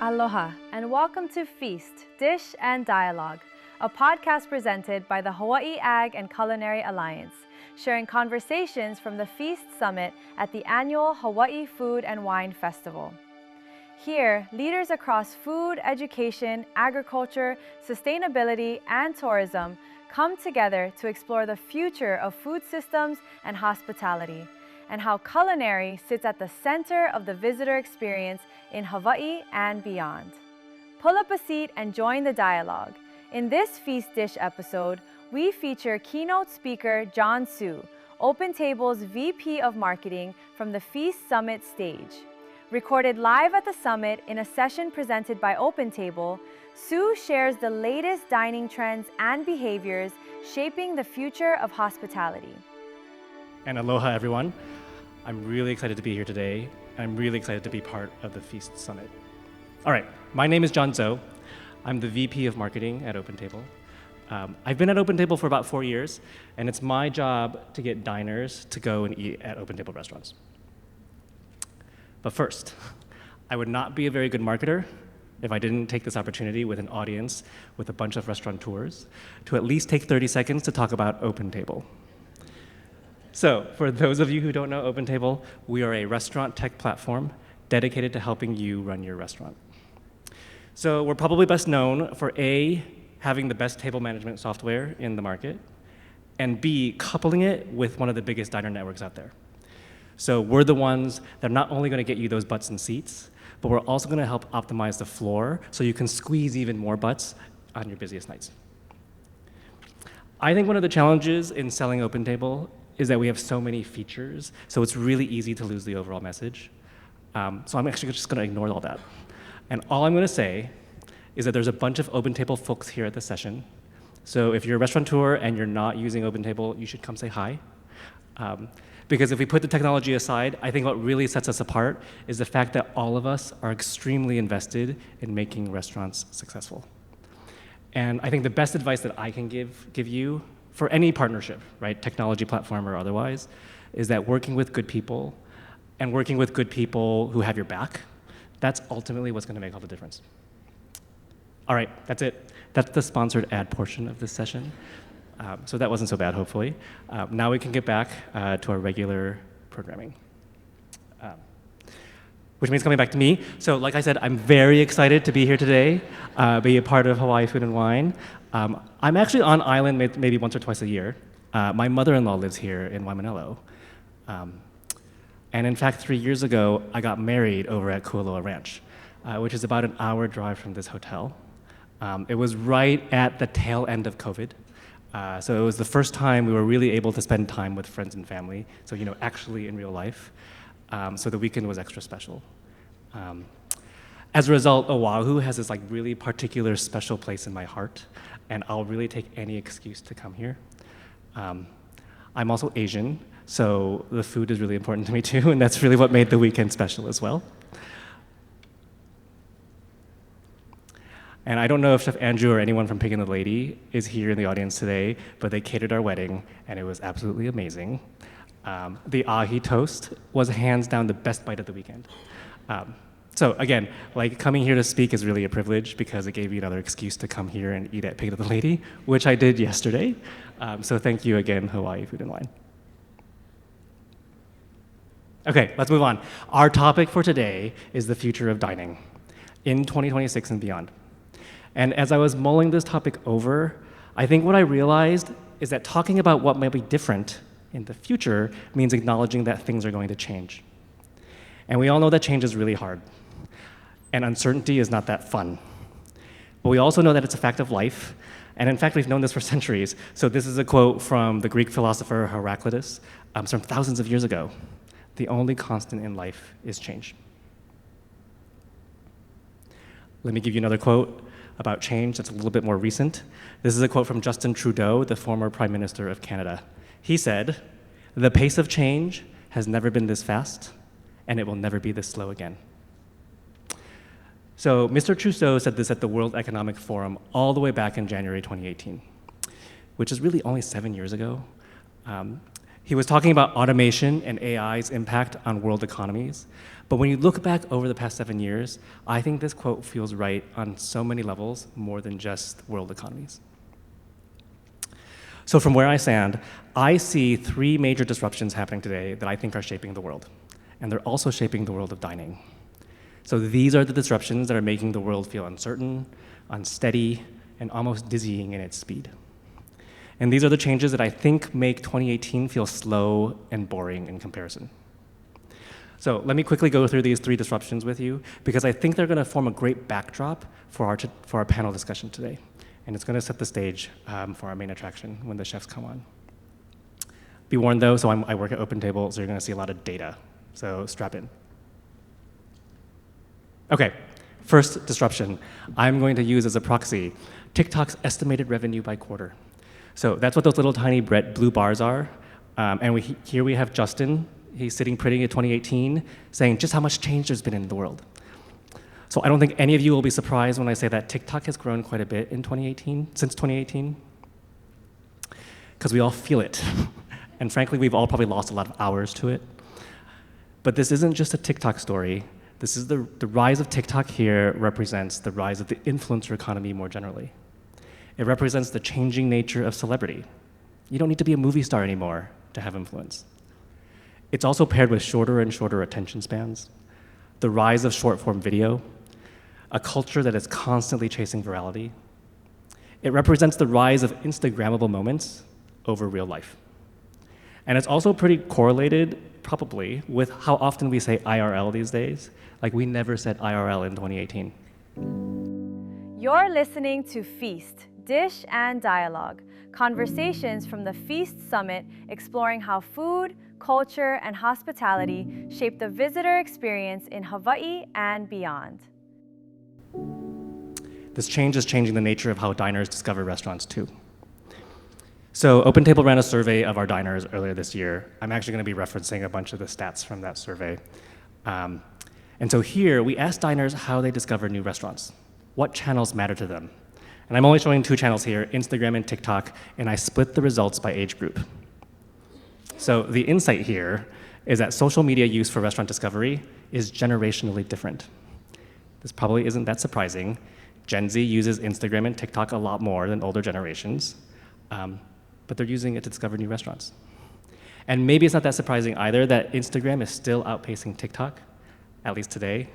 Aloha, and welcome to Feast, Dish, and Dialogue, a podcast presented by the Hawaii Ag and Culinary Alliance, sharing conversations from the Feast Summit at the annual Hawaii Food and Wine Festival. Here, leaders across food, education, agriculture, sustainability, and tourism come together to explore the future of food systems and hospitality, and how culinary sits at the center of the visitor experience in Hawaii and beyond. Pull up a seat and join the dialogue. In this Feast Dish episode, we feature keynote speaker John Tsou, OpenTable's VP of Marketing from the Feast Summit stage. Recorded live at the summit in a session presented by OpenTable, Tsou shares the latest dining trends and behaviors shaping the future of hospitality. And aloha, everyone. I'm really excited to be here today. I'm really excited to be part of the Feast Summit. All right, my name is John Tsou. I'm the VP of Marketing at OpenTable. I've been at OpenTable for about 4 years, and it's my job to get diners to go and eat at OpenTable restaurants. But first, I would not be a very good marketer if I didn't take this opportunity with an audience with a bunch of restaurateurs to at least take 30 seconds to talk about OpenTable. So, for those of you who don't know OpenTable, we are a restaurant tech platform dedicated to helping you run your restaurant. So, we're probably best known for A, having the best table management software in the market, and B, coupling it with one of the biggest diner networks out there. So, we're the ones that are not only going to get you those butts and seats, but we're also going to help optimize the floor so you can squeeze even more butts on your busiest nights. I think one of the challenges in selling OpenTable is that we have so many features, so it's really easy to lose the overall message. So I'm actually just gonna ignore all that. And all I'm gonna say is that there's a bunch of OpenTable folks here at the session. So if you're a restaurateur and you're not using OpenTable, you should come say hi. Because if we put the technology aside, I think what really sets us apart is the fact that all of us are extremely invested in making restaurants successful. And I think the best advice that I can give you for any partnership, right, technology platform or otherwise, is that working with good people and working with good people who have your back, that's ultimately what's going to make all the difference. All right, that's it. That's the sponsored ad portion of this session. So that wasn't so bad, hopefully. Now we can get back to our regular programming. Which means coming back to me. So like I said, I'm very excited to be here today, be a part of Hawaii Food and Wine. I'm actually on island maybe once or twice a year. My mother-in-law lives here in Waimanalo. And in fact, 3 years ago, I got married over at Kualoa Ranch, which is about an hour drive from this hotel. It was right at the tail end of COVID. So it was the first time we were really able to spend time with friends and family, so actually in real life. So the weekend was extra special. As a result, Oahu has this really particular special place in my heart, and I'll really take any excuse to come here. I'm also Asian, so the food is really important to me too, and that's really what made the weekend special as well. And I don't know if Chef Andrew or anyone from Pig and the Lady is here in the audience today, but they catered our wedding, and it was absolutely amazing. The ahi toast was hands down the best bite of the weekend. So again, coming here to speak is really a privilege because it gave me another excuse to come here and eat at Pig and the Lady, which I did yesterday. So thank you again, Hawaii Food and Wine. Okay, let's move on. Our topic for today is the future of dining in 2026 and beyond. And as I was mulling this topic over, I think what I realized is that talking about what might be different in the future means acknowledging that things are going to change. And we all know that change is really hard. And uncertainty is not that fun. But we also know that it's a fact of life. And in fact, we've known this for centuries. So this is a quote from the Greek philosopher Heraclitus, from thousands of years ago. The only constant in life is change. Let me give you another quote about change that's a little bit more recent. This is a quote from Justin Trudeau, the former Prime Minister of Canada. He said, "The pace of change has never been this fast, and it will never be this slow again." So Mr. Trudeau said this at the World Economic Forum all the way back in January 2018, which is really only 7 years ago. He was talking about automation and AI's impact on world economies. But when you look back over the past 7 years, I think this quote feels right on so many levels, more than just world economies. So from where I stand, I see 3 major disruptions happening today that I think are shaping the world. And they're also shaping the world of dining. So these are the disruptions that are making the world feel uncertain, unsteady, and almost dizzying in its speed. And these are the changes that I think make 2018 feel slow and boring in comparison. So let me quickly go through these 3 disruptions with you, because I think they're going to form a great backdrop for our panel discussion today. And it's going to set the stage for our main attraction when the chefs come on. Be warned though, so I work at OpenTable, so you're going to see a lot of data. So strap in. Okay, first disruption. I'm going to use as a proxy TikTok's estimated revenue by quarter. So that's what those little tiny blue bars are. And here we have Justin. He's sitting pretty at 2018, saying just how much change there's been in the world. So I don't think any of you will be surprised when I say that TikTok has grown quite a bit in 2018, since 2018, because we all feel it. And frankly, we've all probably lost a lot of hours to it. But this isn't just a TikTok story. This is the rise of TikTok here represents the rise of the influencer economy more generally. It represents the changing nature of celebrity. You don't need to be a movie star anymore to have influence. It's also paired with shorter and shorter attention spans, the rise of short-form video, a culture that is constantly chasing virality. It represents the rise of Instagrammable moments over real life. And it's also pretty correlated, probably, with how often we say IRL these days. Like, we never said IRL in 2018. You're listening to Feast, Dish and Dialogue, conversations from the Feast Summit exploring how food, culture, and hospitality shape the visitor experience in Hawaii and beyond. This change is changing the nature of how diners discover restaurants too. So OpenTable ran a survey of our diners earlier this year. I'm actually going to be referencing a bunch of the stats from that survey. And so here, we asked diners how they discover new restaurants. What channels matter to them? And I'm only showing 2 channels here, Instagram and TikTok, and I split the results by age group. So the insight here is that social media use for restaurant discovery is generationally different. This probably isn't that surprising. Gen Z uses Instagram and TikTok a lot more than older generations, but they're using it to discover new restaurants. And maybe it's not that surprising either that Instagram is still outpacing TikTok, at least today.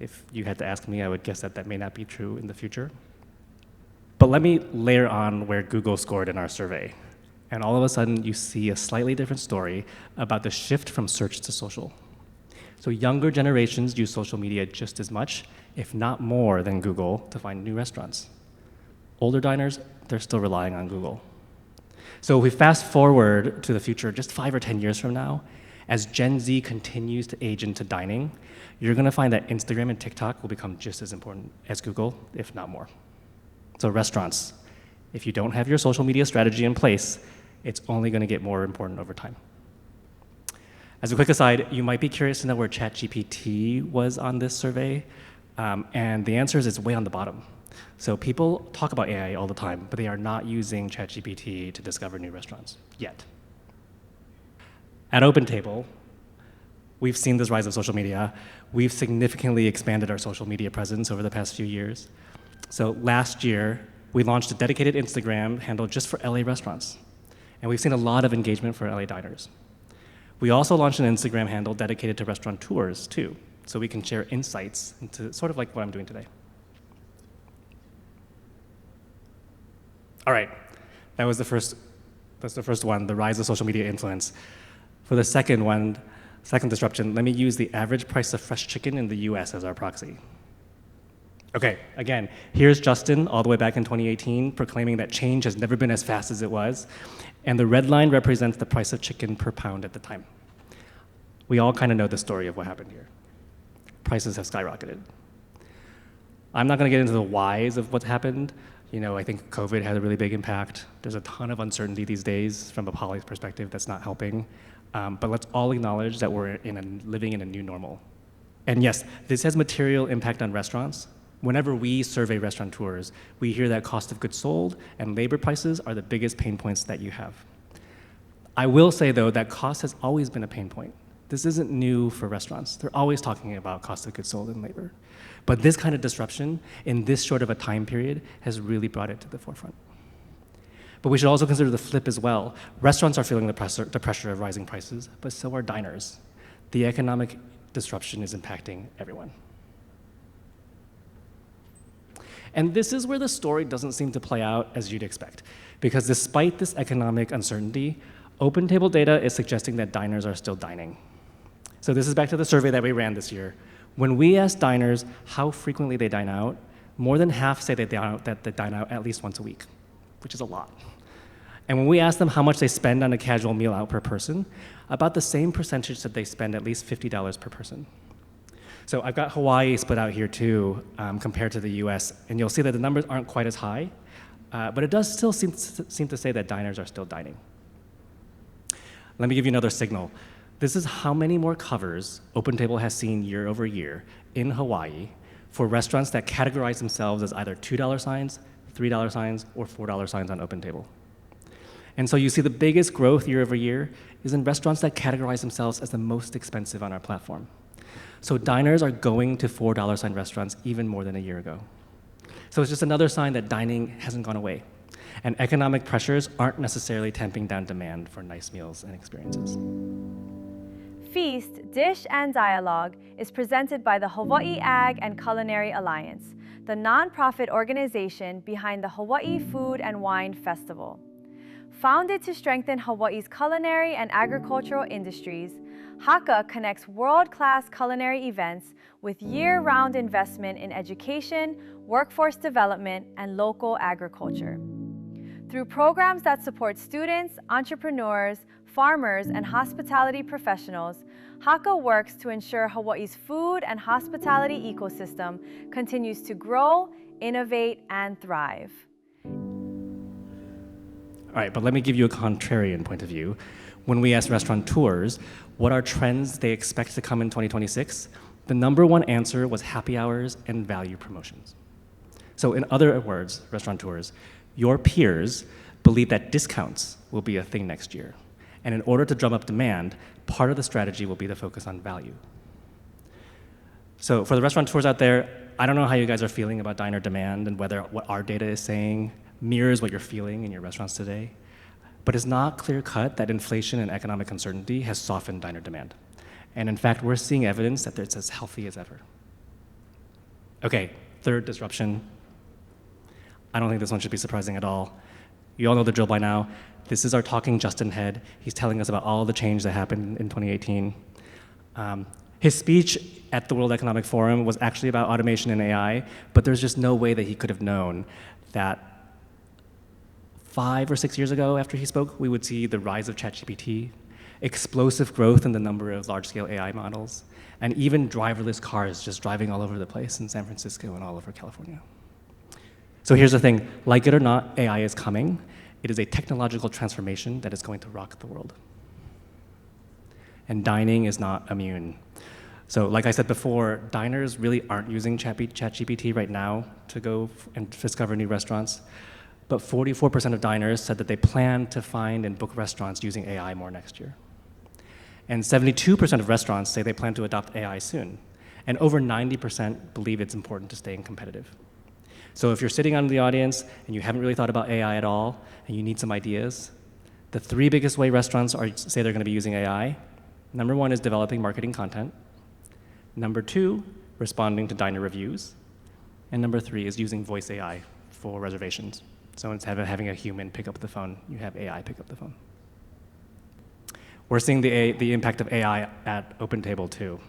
If you had to ask me, I would guess that that may not be true in the future. But let me layer on where Google scored in our survey. And all of a sudden, you see a slightly different story about the shift from search to social. So younger generations use social media just as much, if not more, than Google to find new restaurants. Older diners, they're still relying on Google. So if we fast forward to the future, just 5 or 10 years from now, as Gen Z continues to age into dining, you're going to find that Instagram and TikTok will become just as important as Google, if not more. So restaurants, if you don't have your social media strategy in place, it's only going to get more important over time. As a quick aside, you might be curious to know where ChatGPT was on this survey, and the answer is it's way on the bottom. So people talk about AI all the time, but they are not using ChatGPT to discover new restaurants yet. At OpenTable, we've seen this rise of social media. We've significantly expanded our social media presence over the past few years. So last year, we launched a dedicated Instagram handle just for LA restaurants. And we've seen a lot of engagement for LA diners. We also launched an Instagram handle dedicated to restaurateurs too, so we can share insights into sort of like what I'm doing today. All right, that's the first one, the rise of social media influence. For the second one, second disruption, let me use the average price of fresh chicken in the US as our proxy. Okay, again, here's Justin all the way back in 2018 proclaiming that change has never been as fast as it was, and the red line represents the price of chicken per pound at the time. We all kind of know the story of what happened here. Prices have skyrocketed. I'm not going to get into the whys of what's happened. I think COVID had a really big impact. There's a ton of uncertainty these days from a policy perspective that's not helping. But let's all acknowledge that we're living in a new normal. And yes, this has material impact on restaurants. Whenever we survey restaurateurs, we hear that cost of goods sold and labor prices are the biggest pain points that you have. I will say, though, that cost has always been a pain point. This isn't new for restaurants. They're always talking about cost of goods sold and labor. But this kind of disruption in this short of a time period has really brought it to the forefront. But we should also consider the flip as well. Restaurants are feeling the pressure of rising prices, but so are diners. The economic disruption is impacting everyone. And this is where the story doesn't seem to play out as you'd expect, because despite this economic uncertainty, OpenTable data is suggesting that diners are still dining. So this is back to the survey that we ran this year. When we asked diners how frequently they dine out, more than half say that they dine out at least once a week, which is a lot. And when we asked them how much they spend on a casual meal out per person, about the same percentage said they spend at least $50 per person. So I've got Hawaii split out here too, compared to the US, and you'll see that the numbers aren't quite as high, but it does still seem to say that diners are still dining. Let me give you another signal. This is how many more covers OpenTable has seen year over year in Hawaii for restaurants that categorize themselves as either $2 signs, $3 signs, or $4 signs on OpenTable. And so you see the biggest growth year over year is in restaurants that categorize themselves as the most expensive on our platform. So diners are going to $4 sign restaurants even more than a year ago. So it's just another sign that dining hasn't gone away. And economic pressures aren't necessarily tamping down demand for nice meals and experiences. Feast, Dish, and Dialogue is presented by the Hawaii Ag and Culinary Alliance, the nonprofit organization behind the Hawaii Food and Wine Festival. Founded to strengthen Hawaii's culinary and agricultural industries, HACA connects world-class culinary events with year-round investment in education, workforce development, and local agriculture. Through programs that support students, entrepreneurs, farmers, and hospitality professionals, HACA works to ensure Hawaii's food and hospitality ecosystem continues to grow, innovate, and thrive. All right, but let me give you a contrarian point of view. When we asked restaurateurs what are trends they expect to come in 2026, the number one answer was happy hours and value promotions. So in other words, restaurateurs, your peers believe that discounts will be a thing next year. And in order to drum up demand, part of the strategy will be to focus on value. So for the restaurateurs out there, I don't know how you guys are feeling about diner demand and whether what our data is saying mirrors what you're feeling in your restaurants today. But it's not clear-cut that inflation and economic uncertainty has softened diner demand. And in fact, we're seeing evidence that it's as healthy as ever. Okay, third disruption. I don't think this one should be surprising at all. You all know the drill by now. This is our talking Justin head. He's telling us about all the change that happened in 2018. His speech at the World Economic Forum was actually about automation and AI, but there's just no way that he could have known that 5 or 6 years ago after he spoke, we would see the rise of ChatGPT, explosive growth in the number of large-scale AI models, and even driverless cars just driving all over the place in San Francisco and all over California. So here's the thing, like it or not, AI is coming. It is a technological transformation that is going to rock the world. And dining is not immune. So like I said before, diners really aren't using ChatGPT right now to go and discover new restaurants. But 44% of diners said that they plan to find and book restaurants using AI more next year. And 72% of restaurants say they plan to adopt AI soon. And over 90% believe it's important to staying competitive. So if you're sitting on the audience and you haven't really thought about AI at all, and you need some ideas, the 3 biggest way restaurants say they're going to be using AI, number 1 is developing marketing content. Number 2, responding to diner reviews. And number 3 is using voice AI for reservations. So instead of having a human pick up the phone, you have AI pick up the phone. We're seeing the impact of AI at OpenTable too.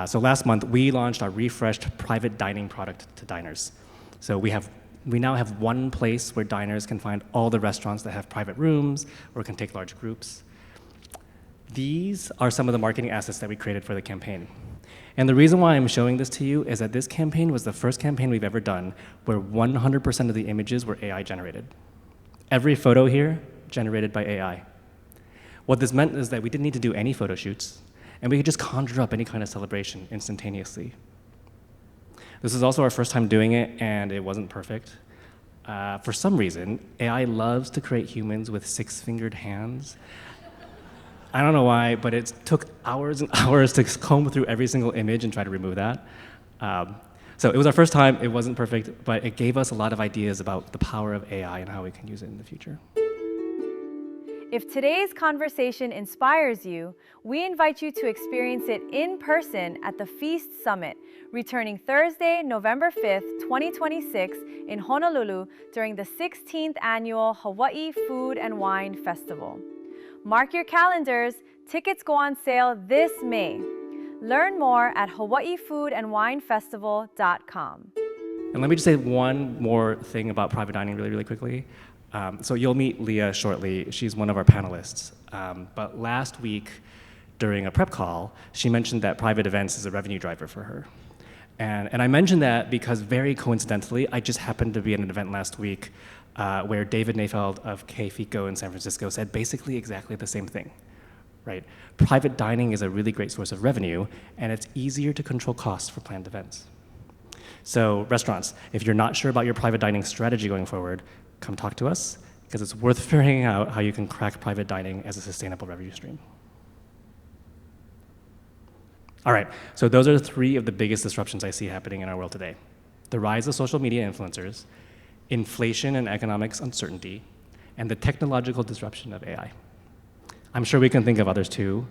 So last month, we launched our refreshed private dining product to diners. So we now have one place where diners can find all the restaurants that have private rooms or can take large groups. These are some of the marketing assets that we created for the campaign. And the reason why I'm showing this to you is that this campaign was the first campaign we've ever done where 100% of the images were AI generated. Every photo here generated by AI. What this meant is that we didn't need to do any photo shoots, and we could just conjure up any kind of celebration instantaneously. This is also our first time doing it, and it wasn't perfect. For some reason, AI loves to create humans with six-fingered hands. I don't know why, but it took hours and hours to comb through every single image and try to remove that. So it was our first time. It wasn't perfect, but it gave us a lot of ideas about the power of AI and how we can use it in the future. If today's conversation inspires you, we invite you to experience it in person at the Feast Summit, returning Thursday, November 5th, 2026 in Honolulu during the 16th Annual Hawaii Food and Wine Festival. Mark your calendars, tickets go on sale this May. Learn more at hawaiifoodandwinefestival.com. And let me just say one more thing about private dining really, really quickly. So you'll meet Leah shortly. She's one of our panelists. But last week, during a prep call, she mentioned that private events is a revenue driver for her. And I mentioned that because very coincidentally, I just happened to be at an event last week where David Nafeld of K-Fico in San Francisco said basically exactly the same thing, right? Private dining is a really great source of revenue, and it's easier to control costs for planned events. So restaurants, if you're not sure about your private dining strategy going forward, come talk to us, because it's worth figuring out how you can crack private dining as a sustainable revenue stream. All right, so those are three of the biggest disruptions I see happening in our world today. The rise of social media influencers, inflation and economics uncertainty, and the technological disruption of AI. I'm sure we can think of others too,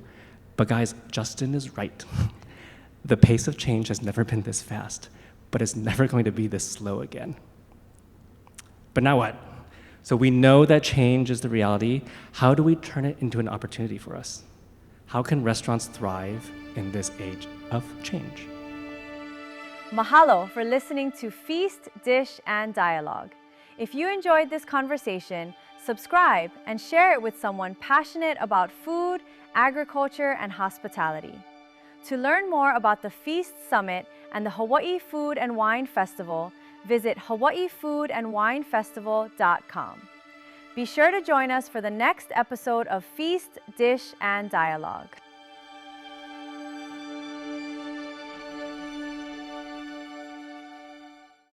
but guys, Justin is right. The pace of change has never been this fast, but it's never going to be this slow again. But now what? So we know that change is the reality. How do we turn it into an opportunity for us? How can restaurants thrive in this age of change? Mahalo for listening to Feast, Dish, and Dialogue. If you enjoyed this conversation, subscribe and share it with someone passionate about food, agriculture, and hospitality. To learn more about the Feast Summit and the Hawaii Food and Wine Festival, visit hawaiifoodandwinefestival.com. Be sure to join us for the next episode of Feast, Dish, and Dialogue.